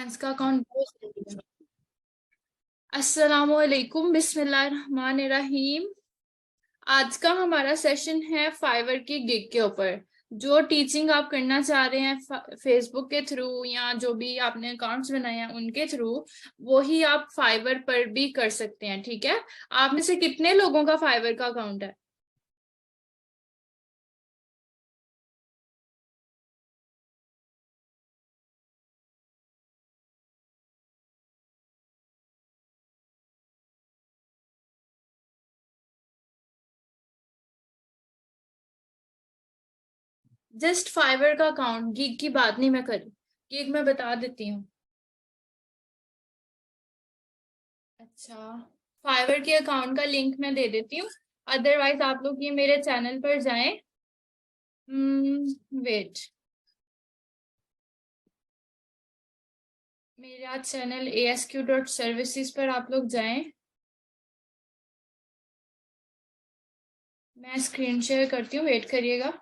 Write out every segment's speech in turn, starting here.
Friends का account अस्सलामुअलैकुम बिस्मिल्लाहिर्रहमानिर्रहीम। आज का हमारा सेशन है फाइवर की गिग के ऊपर। जो टीचिंग आप करना चाह रहे हैं फेसबुक के थ्रू या जो भी आपने अकाउंट्स बनाए हैं उनके थ्रू, वो ही आप फाइवर पर भी कर सकते हैं। ठीक है, आप में से कितने लोगों का फाइवर का अकाउंट है? जस्ट फाइवर का अकाउंट, गिग की बात नहीं मैं कर रही। गिग मैं बता देती हूँ। अच्छा, फाइवर के अकाउंट का लिंक मैं दे देती हूँ। अदरवाइज आप लोग ये मेरे चैनल पर जाएं। वेट, मेरा चैनल ASQ.services पर आप लोग जाएं। मैं स्क्रीन शेयर करती हूँ, वेट करिएगा।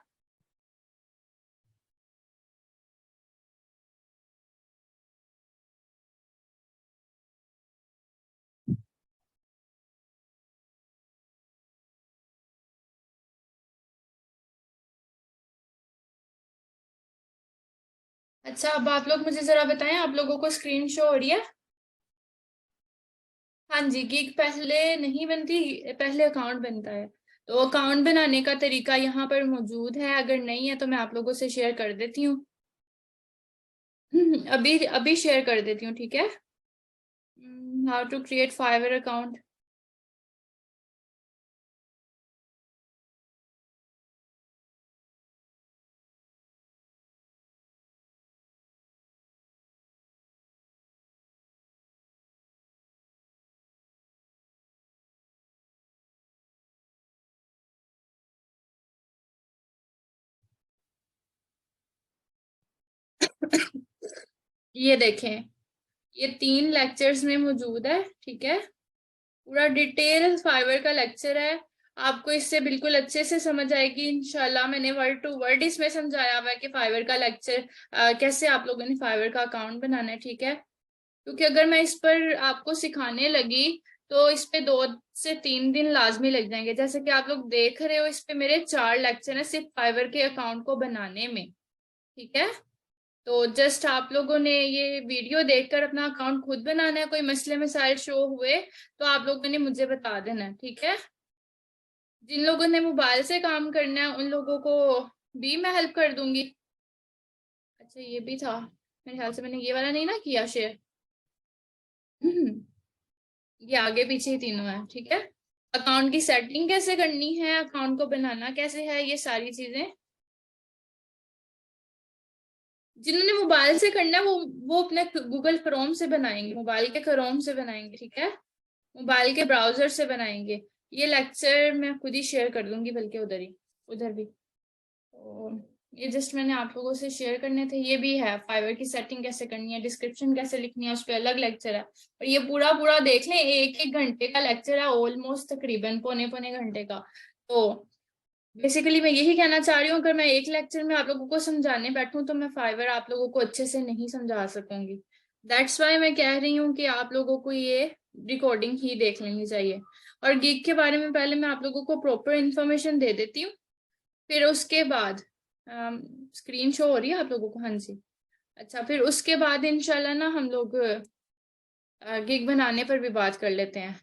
अच्छा, अब आप लोग मुझे जरा बताएं, आप लोगों को स्क्रीन शो हो रही है? हाँ जी, गिग पहले नहीं बनती, पहले अकाउंट बनता है। तो अकाउंट बनाने का तरीका यहाँ पर मौजूद है, अगर नहीं है तो मैं आप लोगों से शेयर कर देती हूँ। अभी अभी शेयर कर देती हूँ, ठीक है। How to create Fiverr account. ये देखें, ये 3 लेक्चर्स में मौजूद है, ठीक है। पूरा डिटेल फाइवर का लेक्चर है। आपको इससे बिल्कुल अच्छे से समझ आएगी इंशाल्लाह। मैंने वर्ड टू वर्ड इसमें समझाया हुआ है कि फाइवर का लेक्चर कैसे आप लोगों ने फाइवर का अकाउंट बनाना है, ठीक है। क्योंकि अगर मैं इस पर आपको सिखाने लगी तो इस पे 2 से 3 दिन लाजमी लग जाएंगे। जैसे कि आप लोग देख रहे हो, इस पे मेरे 4 लेक्चर है सिर्फ फाइवर के अकाउंट को बनाने में, ठीक है। तो जस्ट आप लोगों ने ये वीडियो देखकर अपना अकाउंट खुद बनाना है। कोई मसले मसाइल शो हुए तो आप लोगों ने मुझे बता देना है, ठीक है। जिन लोगों ने मोबाइल से काम करना है उन लोगों को भी मैं हेल्प कर दूंगी। अच्छा, ये भी था, मेरे ख्याल से मैंने ये वाला नहीं ना किया शेयर। ये आगे पीछे ही तीनों है, ठीक है। अकाउंट की सेटिंग कैसे करनी है, अकाउंट को बनाना कैसे है, ये सारी चीजें जिन्होंने मोबाइल से करना है वो अपने गूगल क्रोम से बनाएंगे, मोबाइल के क्रोम से बनाएंगे, ठीक है। मोबाइल के ब्राउजर से बनाएंगे। ये लेक्चर मैं खुद ही शेयर कर दूंगी, बल्कि उधर भी। तो ये जस्ट मैंने आप लोगों से शेयर करने थे। ये भी है, फाइवर की सेटिंग कैसे करनी है, डिस्क्रिप्शन कैसे लिखनी है, उस पर अलग लेक्चर है। और ये पूरा पूरा देख लें, 1-1 घंटे का लेक्चर है, ऑलमोस्ट तकरीबन पौने पौने घंटे का। तो बेसिकली मैं यही कहना चाह रही हूँ, अगर मैं एक लेक्चर में आप लोगों को समझाने बैठूं तो मैं फाइवर आप लोगों को अच्छे से नहीं समझा सकूंगी। दैट्स वाई मैं कह रही हूँ कि आप लोगों को ये रिकॉर्डिंग ही देख लेनी चाहिए। और गिग के बारे में पहले मैं आप लोगों को प्रॉपर इंफॉर्मेशन दे देती हूँ, फिर उसके बाद स्क्रीन शो हो रही है आप लोगों को? हाँ जी। अच्छा, फिर उसके बाद इंशाल्लाह ना हम लोग गिग बनाने पर भी बात कर लेते हैं।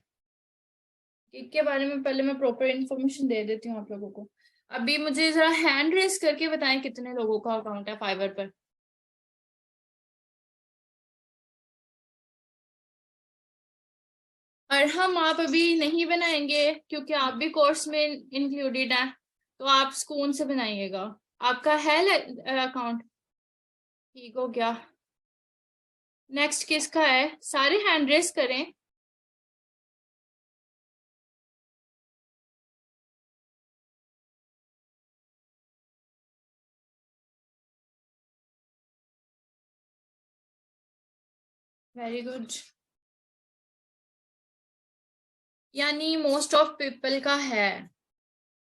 गिग के बारे में पहले मैं प्रॉपर इंफॉर्मेशन दे देती हूँ आप लोगों को। अभी मुझे जरा हैंड रेस करके बताएं कितने लोगों का अकाउंट है फाइवर पर। और हम आप अभी नहीं बनाएंगे क्योंकि आप भी कोर्स में इंक्लूडेड हैं। तो आप स्कूल से बनाइएगा। आपका है अकाउंट? ठीक हो गया। नेक्स्ट किसका है? सारे हैंड रेस करें। Very good. यानी मोस्ट ऑफ पीपल का है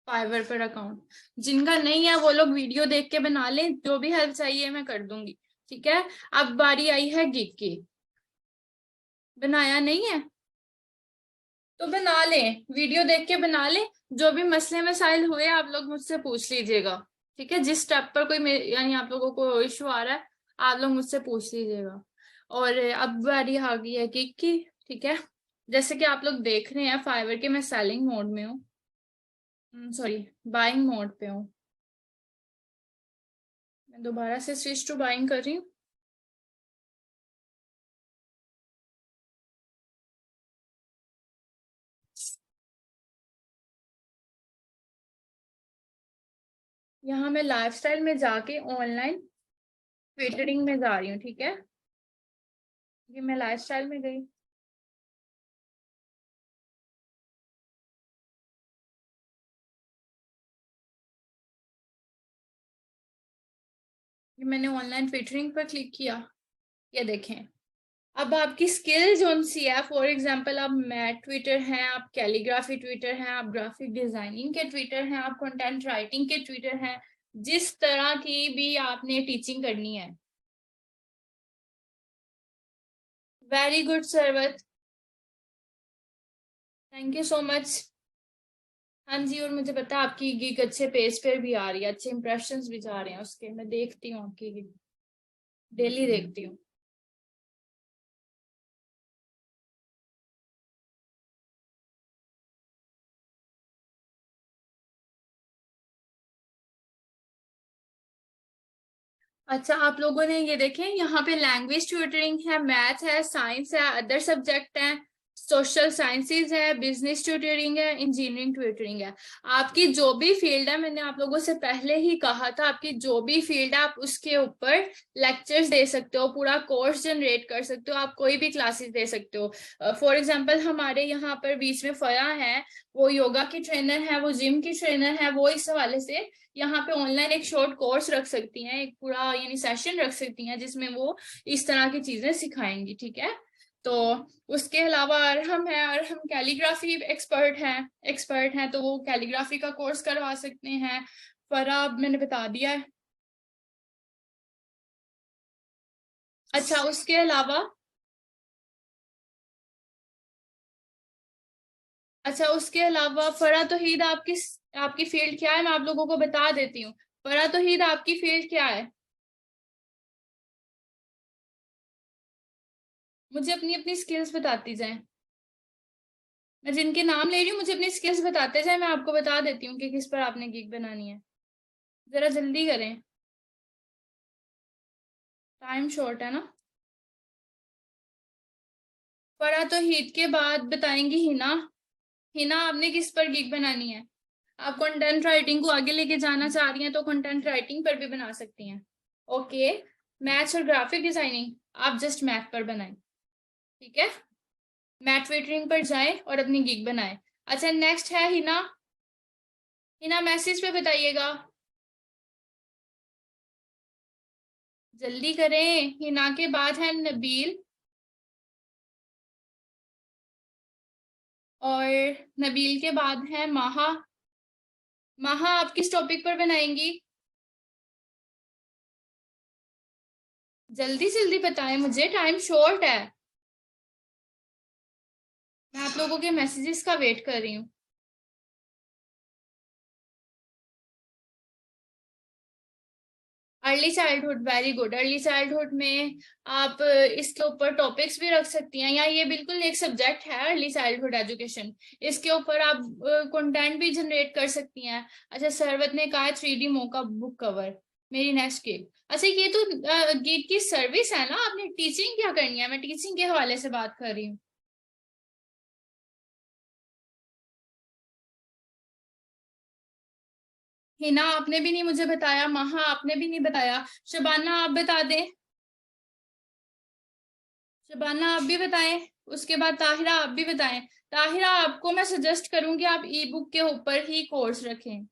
फाइवर पर अकाउंट। जिनका नहीं है वो लोग वीडियो देख के बना लें, जो भी हेल्प चाहिए मैं कर दूंगी। ठीक है, अब बारी आई है गिग की। बनाया नहीं है तो बना लें, वीडियो देख के बना लें। जो भी मसले मसाइल हुए आप लोग मुझसे पूछ लीजिएगा। ठीक है, जिस स्टेप पर कोई यानी आप लोगों को इशू आ रहा है आप लोग मुझसे पूछ लीजिएगा। और अब बारी आ गई है गिग की। ठीक है, जैसे कि आप लोग देख रहे हैं फाइवर के मैं सेलिंग मोड में हूँ, सॉरी बाइंग मोड पे हूँ। मैं दोबारा से स्विच टू बाइंग कर रही हूँ। यहाँ मैं लाइफस्टाइल में जाके ऑनलाइन ट्विटरिंग में जा रही हूँ। ठीक है, ये मैं लाइफस्टाइल में गई। ये मैंने ऑनलाइन ट्विटरिंग पर क्लिक किया। ये देखें, अब आपकी स्किल जोन सी है। फॉर एग्जांपल आप मैट ट्विटर हैं, आप कैलीग्राफी ट्विटर हैं, आप ग्राफिक डिजाइनिंग के ट्विटर हैं, आप कंटेंट राइटिंग के ट्विटर हैं, जिस तरह की भी आपने टीचिंग करनी है। Very good Sarwat, thank you so much. हाँ जी, और मुझे पता है आपकी गिग अच्छे पेज पर भी आ रही है, अच्छे इंप्रेशंस भी जा रहे हैं उसके। मैं देखती हूँ आपकी गिग, डेली देखती हूँ। अच्छा, आप लोगों ने ये देखें यहाँ पे लैंग्वेज ट्यूटरिंग है, मैथ है, साइंस है, अदर सब्जेक्ट है, सोशल साइंसेज है, बिजनेस ट्यूटरिंग है, इंजीनियरिंग ट्यूटरिंग है। आपकी जो भी फील्ड है, मैंने आप लोगों से पहले ही कहा था, आपकी जो भी फील्ड है आप उसके ऊपर लेक्चर्स दे सकते हो, पूरा कोर्स जनरेट कर सकते हो, आप कोई भी क्लासेस दे सकते हो। फॉर एग्जाम्पल हमारे यहाँ पर बीच में फया है, वो योगा की ट्रेनर है, वो जिम की ट्रेनर है, वो इस हवाले से यहाँ पे ऑनलाइन एक शॉर्ट कोर्स रख सकती हैं, एक पूरा यानी सेशन रख सकती हैं जिसमें वो इस तरह की चीजें सिखाएंगी। ठीक है, तो उसके अलावा अरहम है, अरहम कैलीग्राफी एक्सपर्ट हैं तो वो कैलीग्राफी का कोर्स करवा सकते हैं। फरा मैंने बता दिया है। अच्छा, उसके अलावा फरा तौहीद आपकी आपकी फील्ड क्या है, मैं आप लोगों को बता देती हूँ। फरा तौहीद आपकी फील्ड क्या है? मुझे अपनी अपनी स्किल्स बताती जाए। मैं जिनके नाम ले रही हूँ मुझे अपनी स्किल्स बताते जाए, मैं आपको बता देती हूँ कि किस पर आपने गिग बनानी है। जरा जल्दी करें, टाइम शॉर्ट है ना। फरा तो हीट के बाद बताएंगी हिना। हिना, आपने किस पर गिग बनानी है? आप कंटेंट राइटिंग को आगे लेके जाना चाह रही हैं तो कंटेंट राइटिंग पर भी बना सकती हैं। ओके, मैथ्स और ग्राफिक डिजाइनिंग आप जस्ट मैथ पर बनाएं। ठीक है, मैथ ट्विटरिंग पर जाएं और अपनी गिग बनाएं। अच्छा, नेक्स्ट है हिना। हिना मैसेज पे बताइएगा, जल्दी करें। हिना के बाद है नबील, और नबील के बाद है माहा। माहा, आप किस टॉपिक पर बनाएंगी? जल्दी जल्दी बताएं, मुझे टाइम शॉर्ट है। मैं आप लोगों के मैसेजेस का वेट कर रही हूँ। Early childhood, very good. Early childhood में आप इसके ऊपर टॉपिक्स भी रख सकती हैं, या ये बिल्कुल एक सब्जेक्ट है अर्ली चाइल्डहुड एजुकेशन। इसके ऊपर आप कंटेंट भी जनरेट कर सकती हैं। अच्छा, सरवत ने कहा 3D मोका बुक कवर, मेरी नेक्स्ट गिग। अच्छा, ये तो गिग की सर्विस है ना, आपने टीचिंग क्या करनी है? मैं टीचिंग के हवाले से बात कर रही हूँ। हिना, आपने भी नहीं मुझे बताया। महा, आपने भी नहीं बताया। शबाना, आप बता दें। शबाना, आप भी बताएं। उसके बाद ताहिरा, आप भी बताएं। ताहिरा, आपको मैं सजेस्ट करूंगी आप ई बुक के ऊपर ही कोर्स रखें।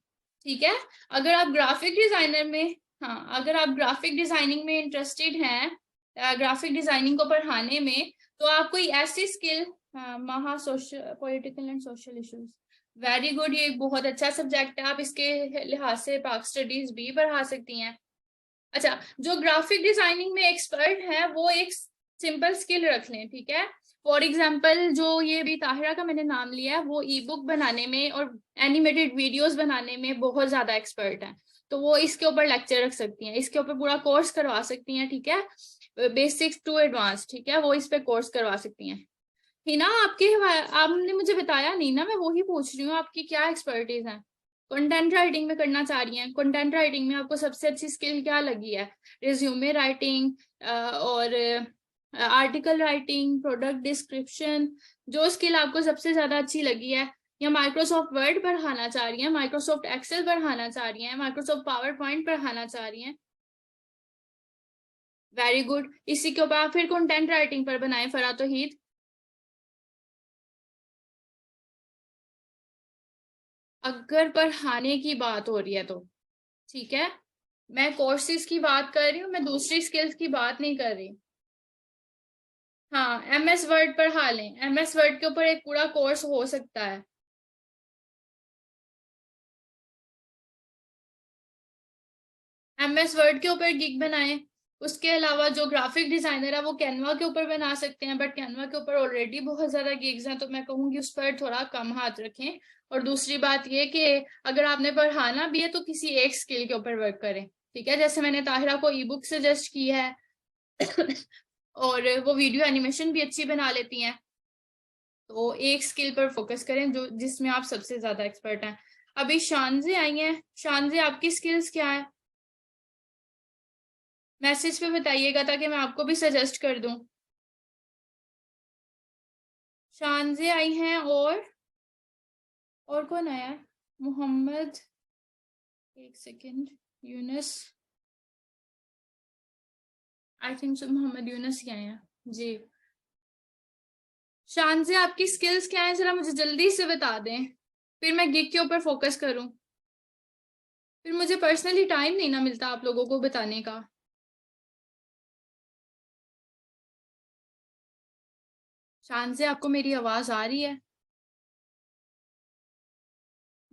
ठीक है, अगर आप ग्राफिक डिजाइनर में, हाँ, अगर आप ग्राफिक डिजाइनिंग में इंटरेस्टेड हैं, ग्राफिक डिजाइनिंग को पढ़ाने में, तो आप कोई ऐसी स्किल, महा social political and social issues, very good, ये एक बहुत अच्छा सब्जेक्ट है, आप इसके लिहाज से पाक स्टडीज भी पढ़ा सकती हैं। अच्छा, जो ग्राफिक डिजाइनिंग में एक्सपर्ट है वो एक सिंपल स्किल रख लें, ठीक है। फॉर एग्जाम्पल जो ये भी ताहिरा का मैंने नाम लिया है, वो ई बुक बनाने में और एनिमेटेड वीडियोस बनाने में बहुत ज्यादा एक्सपर्ट है, तो वो इसके ऊपर लेक्चर रख सकती हैं, इसके ऊपर पूरा कोर्स करवा सकती हैं, ठीक है, बेसिक्स टू एडवांस, ठीक है, वो इस पे कोर्स करवा सकती हैं। हिना, आपने मुझे बताया नहीं ना, मैं वही पूछ रही हूँ, आपकी क्या एक्सपर्टीज है? कंटेंट राइटिंग में करना चाह रही हैं, कंटेंट राइटिंग में आपको सबसे अच्छी स्किल क्या लगी है? रिज्यूमे राइटिंग और आर्टिकल राइटिंग, प्रोडक्ट डिस्क्रिप्शन, जो स्किल आपको सबसे ज्यादा अच्छी लगी है? या माइक्रोसॉफ्ट वर्ड पढ़ाना चाह रही हैं, माइक्रोसॉफ्ट एक्सेल पढ़ाना चाह रही हैं, माइक्रोसॉफ्ट पावर पॉइंट पढ़ाना चाह रही हैं? वेरी गुड, इसी के ऊपर आप फिर कंटेंट राइटिंग पर बनाए फरा तौहीद। अगर पढ़ाने की बात हो रही है तो ठीक है, मैं कोर्सेज की बात कर रही हूँ, मैं दूसरी स्किल्स की बात नहीं कर रही। हाँ, एमएस वर्ड पढ़ा लें, एमएस वर्ड के ऊपर एक पूरा कोर्स हो सकता है। एमएस वर्ड के ऊपर गिग बनाएं। उसके अलावा जो ग्राफिक डिजाइनर है वो कैनवा के ऊपर बना सकते हैं, बट कैनवा के ऊपर ऑलरेडी बहुत ज्यादा गिग्स हैं, तो मैं कहूंगी उस पर थोड़ा कम हाथ रखें। और दूसरी बात ये कि अगर आपने पढ़ाना भी है तो किसी एक स्किल के ऊपर वर्क करें, ठीक है। जैसे मैंने ताहिरा को ई बुक सजेस्ट की है और वो वीडियो एनिमेशन भी अच्छी बना लेती हैं, तो एक स्किल पर फोकस करें जो जिसमें आप सबसे ज्यादा एक्सपर्ट हैं। अभी शानजे आई हैं, शानजे आपकी स्किल्स क्या है? मैसेज पे बताइएगा ताकि मैं आपको भी सजेस्ट कर दूं। शानजे आई हैं, और कौन आया है? मोहम्मद, एक second, Yunus, I think so Mohammad Yunus ही आए हैं जी। शानजे आपकी स्किल्स क्या है, जरा मुझे जल्दी से बता दें, फिर मैं गिग के ऊपर फोकस करूं, फिर मुझे पर्सनली टाइम नहीं ना मिलता आप लोगों को बताने का। शानजे, आपको मेरी आवाज आ रही है?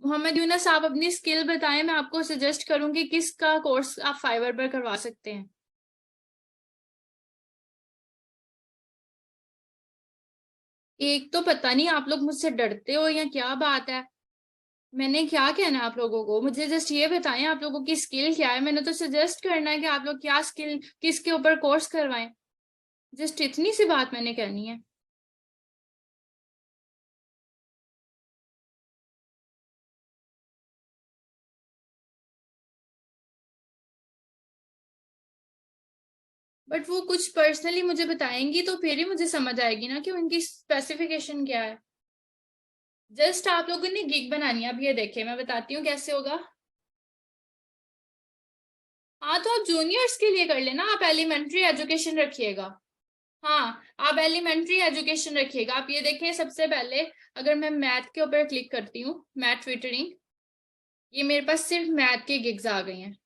मोहम्मद यूनस, आप अपनी स्किल बताएं, मैं आपको सजेस्ट करूंगी किसका कोर्स आप फाइवर पर करवा सकते हैं। एक तो पता नहीं आप लोग मुझसे डरते हो या क्या बात है, मैंने क्या कहना है आप लोगों को? मुझे जस्ट ये बताएं आप लोगों की स्किल क्या है, मैंने तो सजेस्ट करना है कि आप लोग क्या स्किल, किसके ऊपर कोर्स करवाएं, जस्ट इतनी सी बात मैंने कहनी है। बट वो कुछ पर्सनली मुझे बताएंगी तो फिर ही मुझे समझ आएगी ना कि उनकी स्पेसिफिकेशन क्या है। जस्ट आप लोगों ने गिग बनानी है, अब ये देखिए मैं बताती हूँ कैसे होगा। हाँ, तो आप जूनियर्स के लिए कर लेना, आप एलिमेंट्री एजुकेशन रखिएगा। हाँ, आप एलिमेंट्री एजुकेशन रखिएगा। आप ये देखें, सबसे पहले अगर मैं मैथ के ऊपर क्लिक करती हूँ, मैथ ट्यूटरिंग, ये मेरे पास सिर्फ मैथ के गिग्स आ गए हैं।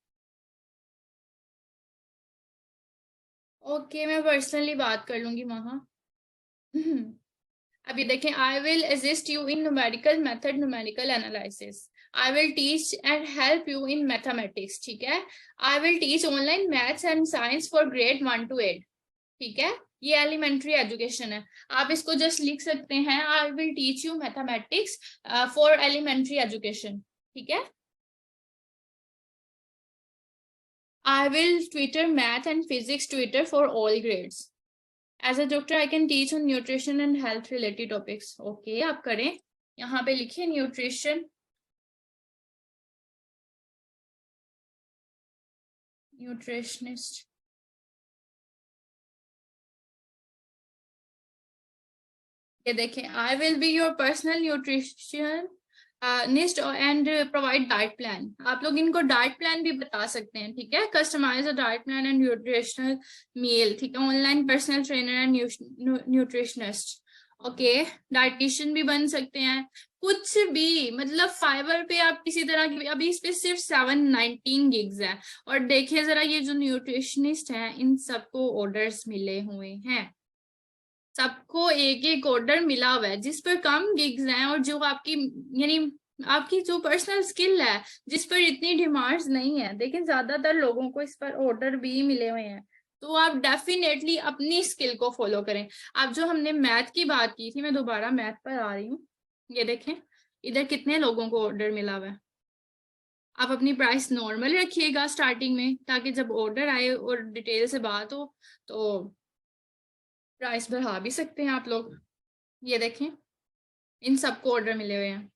ओके, मैं पर्सनली बात कर लूंगी वहां। अभी देखें, I will assist you in numerical method, numerical analysis, I will teach and help you in mathematics, ठीक है। I will teach online maths and science for grade 1 to 8, ठीक है। ये एलिमेंट्री एजुकेशन है, आप इसको जस्ट लिख सकते हैं, I will teach you mathematics for elementary education, ठीक है। I will tutor math and physics tutor for all grades, as a doctor I can teach on nutrition and health related topics. Okay, आप करें, यहाँ पे लिखिए nutrition, nutritionist. ये देखें, I will be your personal nutritionist and provide diet plan, आप लोग इनको डाइट प्लान भी बता सकते हैं, ठीक है। Customize a diet plan and nutritional meal, ठीक है। Online personal trainer and nutritionist, okay. Dietitian भी बन सकते हैं, कुछ भी, मतलब फाइवर पे आप किसी तरह की, अभी इस पे सिर्फ 719 गिग्स है। और देखिए जरा, ये जो न्यूट्रिशनिस्ट हैं इन सबको ऑर्डर्स मिले हुए हैं, सबको एक एक ऑर्डर मिला हुआ है, जिस पर कम गिग्स हैं और जो आपकी, यानी आपकी जो पर्सनल स्किल है जिस पर इतनी डिमांड्स नहीं है, लेकिन ज्यादातर लोगों को इस पर ऑर्डर भी मिले हुए हैं, तो आप डेफिनेटली अपनी स्किल को फॉलो करें। आप जो हमने मैथ की बात की थी, मैं दोबारा मैथ पर आ रही हूँ। ये देखें इधर कितने लोगों को ऑर्डर मिला हुआ है। आप अपनी प्राइस नॉर्मल रखिएगा स्टार्टिंग में, ताकि जब ऑर्डर आए और डिटेल से बात हो तो प्राइस बढ़ा भी सकते हैं आप लोग। ये देखें इन सबको ऑर्डर मिले हुए हैं,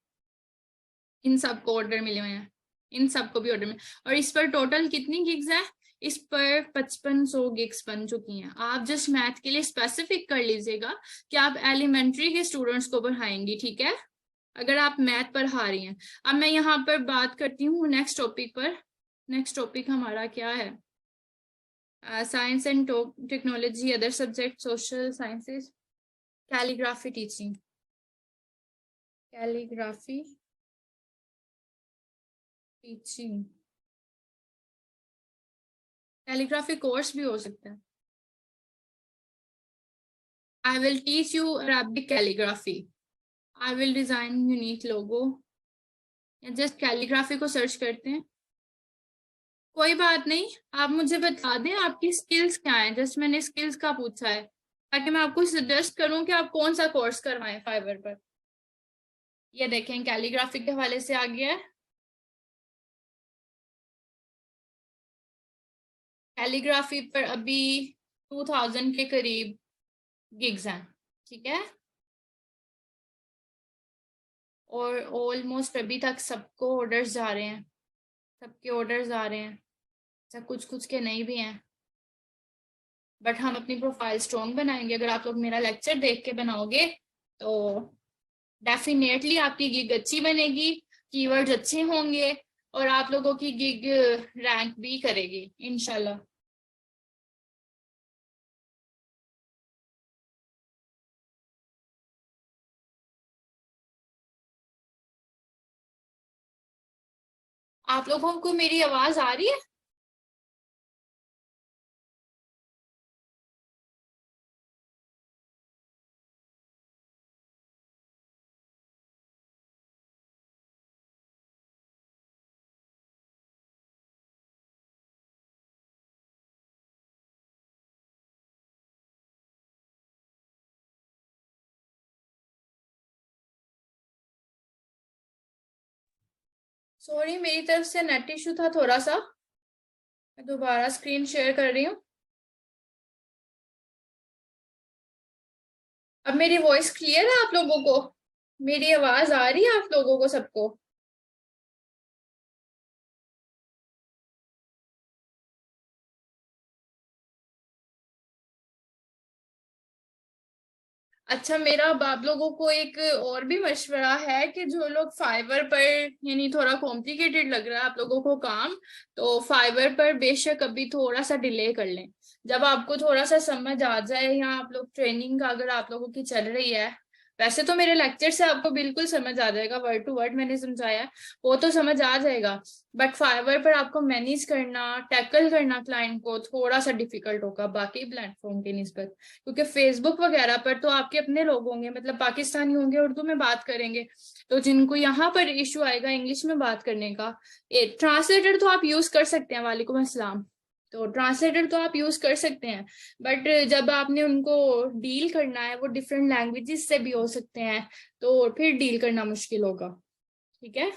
इन सबको ऑर्डर मिले हुए हैं, इन सबको भी ऑर्डर में। और इस पर टोटल कितनी गिग्स है? इस पर 5500 गिग्स बन चुकी हैं। आप जस्ट मैथ के लिए स्पेसिफिक कर लीजिएगा कि आप एलिमेंट्री के स्टूडेंट्स को पढ़ाएंगी, ठीक है, अगर आप मैथ पढ़ा रही हैं। अब मैं यहाँ पर बात करती हूँ नेक्स्ट टॉपिक पर। नेक्स्ट टॉपिक हमारा क्या है? Science and technology, other subject, social sciences, calligraphy teaching, calligraphy teaching, calligraphy course भी हो सकता है। I will teach you Arabic calligraphy. I will design unique logo. या जस्ट कैलीग्राफी को सर्च करते हैं। कोई बात नहीं, आप मुझे बता दें आपकी स्किल्स क्या है। जस्ट मैंने स्किल्स का पूछा है ताकि मैं आपको सजेस्ट करूं कि आप कौन सा कोर्स करवाएं फाइवर पर। ये देखें कैलीग्राफी के हवाले से आ गया है। कैलीग्राफी पर अभी 2000 के करीब गिग्स हैं, ठीक है, और ऑलमोस्ट अभी तक सबको ऑर्डर्स जा रहे हैं, सबके ऑर्डर्स आ रहे हैं। अच्छा कुछ कुछ के नहीं भी हैं, बट हम अपनी प्रोफाइल स्ट्रॉन्ग बनाएंगे। अगर आप लोग मेरा लेक्चर देख के बनाओगे तो डेफिनेटली आपकी गिग अच्छी बनेगी, कीवर्ड्स अच्छे होंगे, और आप लोगों की गिग रैंक भी करेगी इंशाल्लाह। आप लोगों को मेरी आवाज आ रही है? सॉरी मेरी तरफ से नेट इशू था थोड़ा सा। मैं दोबारा स्क्रीन शेयर कर रही हूँ। अब मेरी वॉइस क्लियर है आप लोगों को? मेरी आवाज आ रही है आप लोगों को सबको? अच्छा मेरा अब आप लोगों को एक और भी मशवरा है कि जो लोग फाइवर पर, यानी थोड़ा कॉम्प्लिकेटेड लग रहा है आप लोगों को काम, तो फाइवर पर बेशक अभी थोड़ा सा डिले कर लें। जब आपको थोड़ा सा समझ आ जाए, या आप लोग ट्रेनिंग अगर आप लोगों की चल रही है, वैसे तो मेरे लेक्चर से आपको बिल्कुल समझ आ जाएगा, वर्ड टू वर्ड मैंने समझाया, वो तो समझ आ जाएगा। बट फाइवर पर आपको मैनेज करना, टैकल करना क्लाइंट को थोड़ा सा डिफिकल्ट होगा बाकी प्लेटफॉर्म की निस्बत। क्योंकि फेसबुक वगैरह पर तो आपके अपने लोग होंगे, मतलब पाकिस्तानी होंगे, उर्दू में बात करेंगे, तो जिनको यहाँ पर इशू आएगा इंग्लिश में बात करने का, ट्रांसलेटर तो आप यूज कर सकते हैं, वालेकुम अस्सलाम, तो ट्रांसलेटर तो आप यूज कर सकते हैं, बट जब आपने उनको डील करना है, वो डिफरेंट लैंग्वेजेस से भी हो सकते हैं, तो फिर डील करना मुश्किल होगा, ठीक है।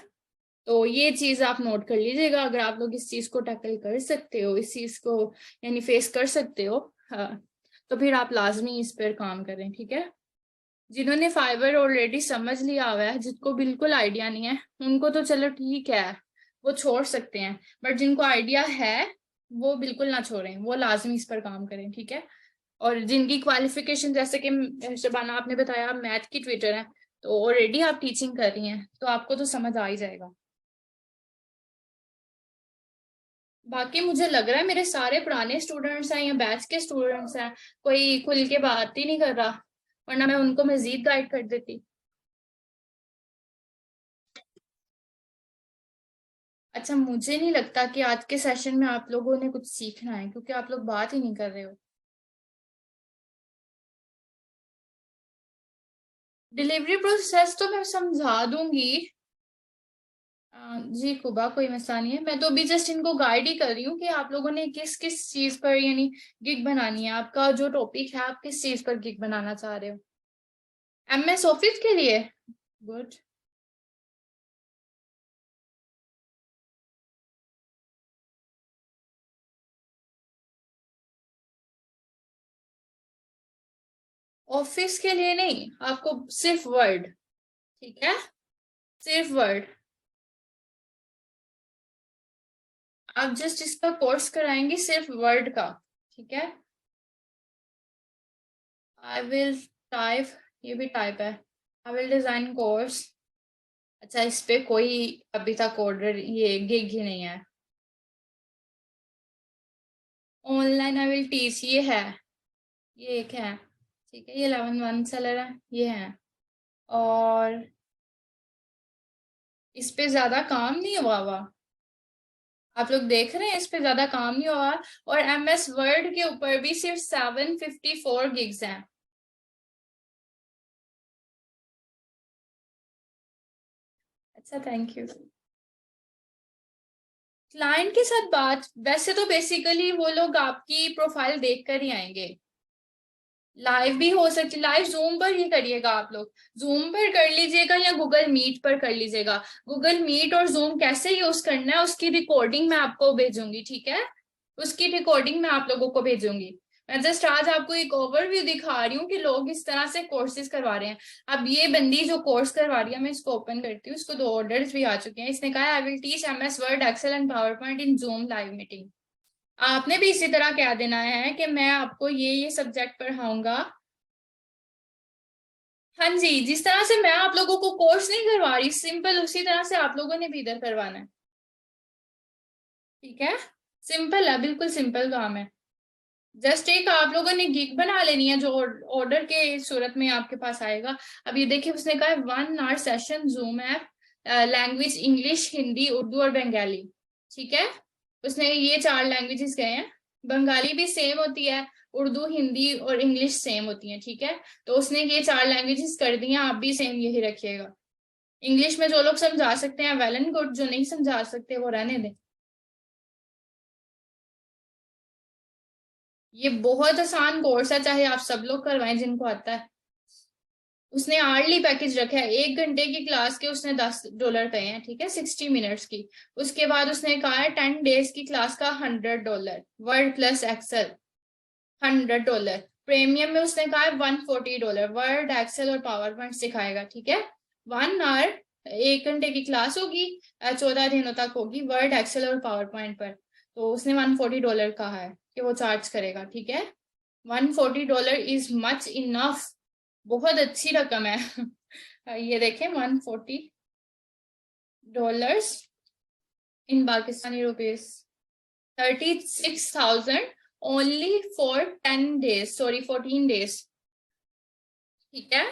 तो ये चीज आप नोट कर लीजिएगा। अगर आप लोग इस चीज को टैकल कर सकते हो, इस चीज को यानी फेस कर सकते हो, हाँ, तो फिर आप लाजमी इस पर काम करें, ठीक है। जिन्होंने फाइबर ऑलरेडी समझ लिया हुआ है, जिसको बिल्कुल आइडिया नहीं है, उनको तो चलो ठीक है, वो छोड़ सकते हैं, बट जिनको आइडिया है वो बिल्कुल ना छोड़ें, वो लाजमी इस पर काम करें, ठीक है। और जिनकी क्वालिफिकेशन, जैसे कि शबाना आपने बताया मैथ की ट्विटर है, तो ऑलरेडी आप टीचिंग कर रही हैं, तो आपको तो समझ आ ही जाएगा। बाकी मुझे लग रहा है मेरे सारे पुराने स्टूडेंट्स हैं या बैच के स्टूडेंट्स हैं, कोई खुल के बात ही नहीं कर रहा, वरना मैं उनको मजीद गाइड कर देती। अच्छा मुझे नहीं लगता कि आज के सेशन में आप लोगों ने कुछ सीखना है, क्योंकि आप लोग बात ही नहीं कर रहे हो। डिलीवरी प्रोसेस तो मैं समझा दूंगी, जी कुबा, कोई मसला नहीं है। मैं तो अभी जस्ट इनको गाइड ही कर रही हूँ कि आप लोगों ने किस किस चीज पर यानी गिग बनानी है। आपका जो टॉपिक है, आप किस चीज पर गिग बनाना चाह रहे हो? एमएस ऑफिस के लिए? गुड। ऑफिस के लिए नहीं, आपको सिर्फ वर्ड। ठीक है, सिर्फ वर्ड। आप जस्ट इसका कोर्स कराएंगे सिर्फ वर्ड का। ठीक है, आई विल टाइप, ये भी टाइप है। I will design course. अच्छा, इस पे कोई अभी तक ऑर्डर ये गिग ही नहीं है। ऑनलाइन आई विल टीच, ये है, ये एक है। ठीक है, ये 11 वन सेलर है, ये है। और इस पे ज्यादा काम नहीं हुआ हुआ। आप लोग देख रहे हैं, इस पे ज्यादा काम नहीं हुआ। और एमएस वर्ड के ऊपर भी सिर्फ 754 गिग्स हैं। अच्छा, थैंक यू। क्लाइंट के साथ बात, वैसे तो बेसिकली वो लोग आपकी प्रोफाइल देख कर ही आएंगे। लाइव भी हो सकती, लाइव जूम पर ही करिएगा आप लोग। जूम पर कर लीजिएगा या गूगल मीट पर कर लीजिएगा। गूगल मीट और जूम कैसे यूज करना है उसकी रिकॉर्डिंग मैं आपको भेजूंगी। ठीक है, उसकी रिकॉर्डिंग मैं आप लोगों को भेजूंगी। मैं जस्ट आज आपको एक ओवरव्यू दिखा रही हूँ कि लोग इस तरह से कोर्सेज करवा रहे हैं। अब ये बंदी जो कोर्स करवा रही है, मैं इसको ओपन करती हूँ। इसको 2 ऑर्डर्स भी आ चुके हैं। इसने कहा I will teach MS Word, Excel and PowerPoint in Zoom live meeting. आपने भी इसी तरह क्या देना है कि मैं आपको ये सब्जेक्ट पढ़ाऊंगा। हाँ जी, जिस तरह से मैं आप लोगों को कोर्स नहीं करवा रही, सिंपल उसी तरह से आप लोगों ने भी इधर करवाना है। ठीक है, सिंपल है, बिल्कुल सिंपल काम है। जस्ट एक आप लोगों ने गिग बना लेनी है जो ऑर्डर के सूरत में आपके पास आएगा। अब ये देखिए, उसने कहा है 1 आवर सेशन जूम है, लैंग्वेज इंग्लिश, हिंदी, उर्दू और बंगाली। ठीक है, उसने ये 4 लैंग्वेजेस गए हैं। बंगाली भी सेम होती है, उर्दू, हिंदी और इंग्लिश सेम होती है। ठीक है, तो उसने ये 4 लैंग्वेजेस कर दी हैं, आप भी सेम यही रखिएगा। इंग्लिश में जो लोग समझा सकते हैं वेल एंड गुड, जो नहीं समझा सकते वो रहने दें। ये बहुत आसान कोर्स है, चाहे आप सब लोग करवाएं जिनको आता है। उसने आर्ली पैकेज रखा है, 1 घंटे की क्लास के उसने $10 कहे हैं। ठीक है, 60 मिनट्स की। उसके बाद उसने कहा है 10 डेज की क्लास का $100, वर्ड प्लस एक्सेल $100। प्रीमियम में उसने कहा है $140, वर्ड एक्सेल और पावर पॉइंट सिखाएगा। ठीक है, 1 आवर, 1 घंटे की क्लास होगी, 14 दिनों तक होगी, वर्ड एक्सेल और पावर पॉइंट पर। तो उसने $140 कहा है कि वो चार्ज करेगा। ठीक है, $140 इज मच इनफ, बहुत अच्छी रकम है। ये देखें, $140 in Pakistani rupees, 36,000 only for 10 days, sorry 14 days. ठीक है,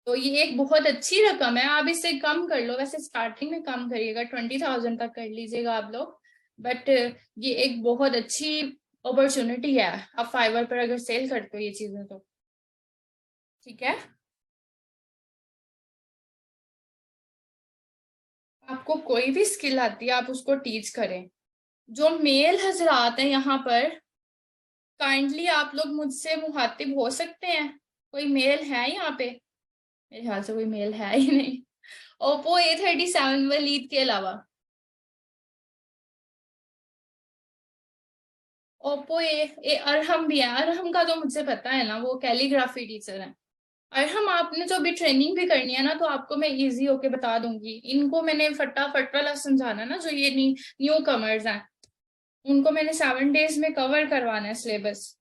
तो ये एक बहुत अच्छी रकम है। आप इससे कम कर लो, वैसे स्टार्टिंग में कम करिएगा, 20,000 तक कर लीजिएगा आप लोग। बट ये एक बहुत अच्छी अपॉर्चुनिटी है। आप फाइवर पर अगर सेल करते हो ये चीजें तो। ठीक है, आपको कोई भी स्किल आती है आप उसको टीच करें। जो मेल हजरात हैं यहाँ पर, काइंडली आप लोग मुझसे मुखातिब हो सकते हैं। कोई मेल है यहाँ पे? मेरे ख्याल से कोई मेल है ही नहीं। ओप्पो A37 वलीद के अलावा। ओप्पो अरहम भी है। अरहम का तो मुझे पता है ना, वो कैलीग्राफी टीचर है। अरहम, आपने जो अभी ट्रेनिंग भी करनी है ना, तो आपको मैं इजी होके बता दूंगी। इनको मैंने फटाफट वाला समझाना ना, जो ये न्यू कमर्स हैं, उनको मैंने 7 डेज में कवर करवाना है सिलेबस।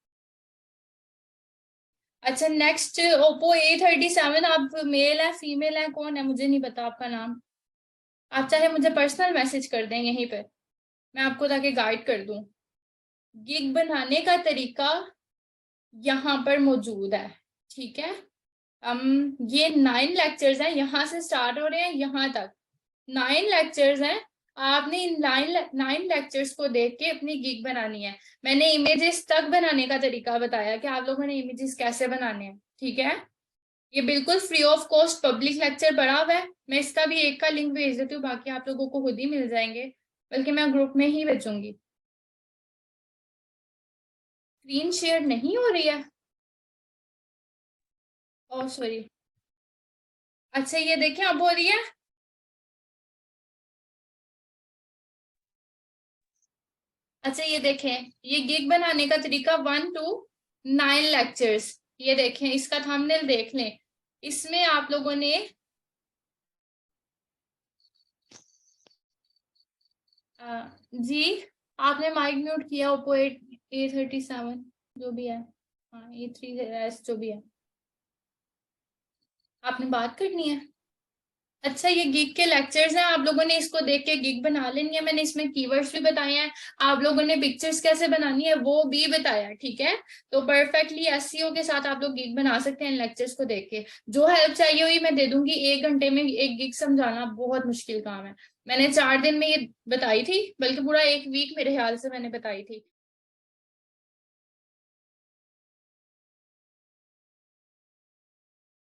अच्छा, नेक्स्ट ओप्पो A37, आप मेल है फीमेल है, कौन है? मुझे नहीं पता आपका नाम। आप चाहे मुझे पर्सनल मैसेज कर दें यहीं पे, मैं आपको ताकि गाइड कर दूं। गिग बनाने का तरीका यहाँ पर मौजूद है। ठीक है, ये 9 लेक्चर्स हैं, यहाँ से स्टार्ट हो रहे हैं यहाँ तक। 9 लेक्चर्स हैं। आपने इन 9 लेक्चर्स को देख के अपनी गिग बनानी है। मैंने इमेजेस तक बनाने का तरीका बताया कि आप लोगों ने इमेजेस कैसे बनाने हैं। ठीक है, ये बिल्कुल free of cost public lecture पड़ा हुआ है। मैं इसका भी एक का लिंक भेज देती हूँ, बाकी आप लोगों को खुद ही मिल जाएंगे, बल्कि मैं ग्रुप में ही भेजूंगी। स्क्रीन शेयर नहीं हो रही है? Oh sorry. अच्छा ये देखें, अब हो रही है। अच्छा ये देखें, ये गिग बनाने का तरीका 1 to 9 लेक्चर्स। ये देखें, इसका थंबनेल देख लें। इसमें आप लोगों ने जी, आपने माइक म्यूट किया। ओप्पो A37 जो भी है, हाँ A3s जो भी है, आपने बात करनी है। अच्छा ये गिग के लेक्चर्स हैं, आप लोगों ने इसको देख के गिग बना लेनी है। मैंने इसमें कीवर्ड्स भी बताए हैं, आप लोगों ने पिक्चर्स कैसे बनानी है वो भी बताया, ठीक है। तो परफेक्टली एसईओ के साथ आप लोग गिग बना सकते हैं इन लेक्चर्स को देख के। जो हेल्प चाहिए हुई मैं दे दूंगी। 1 घंटे में एक गिग समझाना बहुत मुश्किल काम है। मैंने 4 दिन में ये बताई थी, बल्कि पूरा एक वीक मेरे ख्याल से मैंने बताई थी।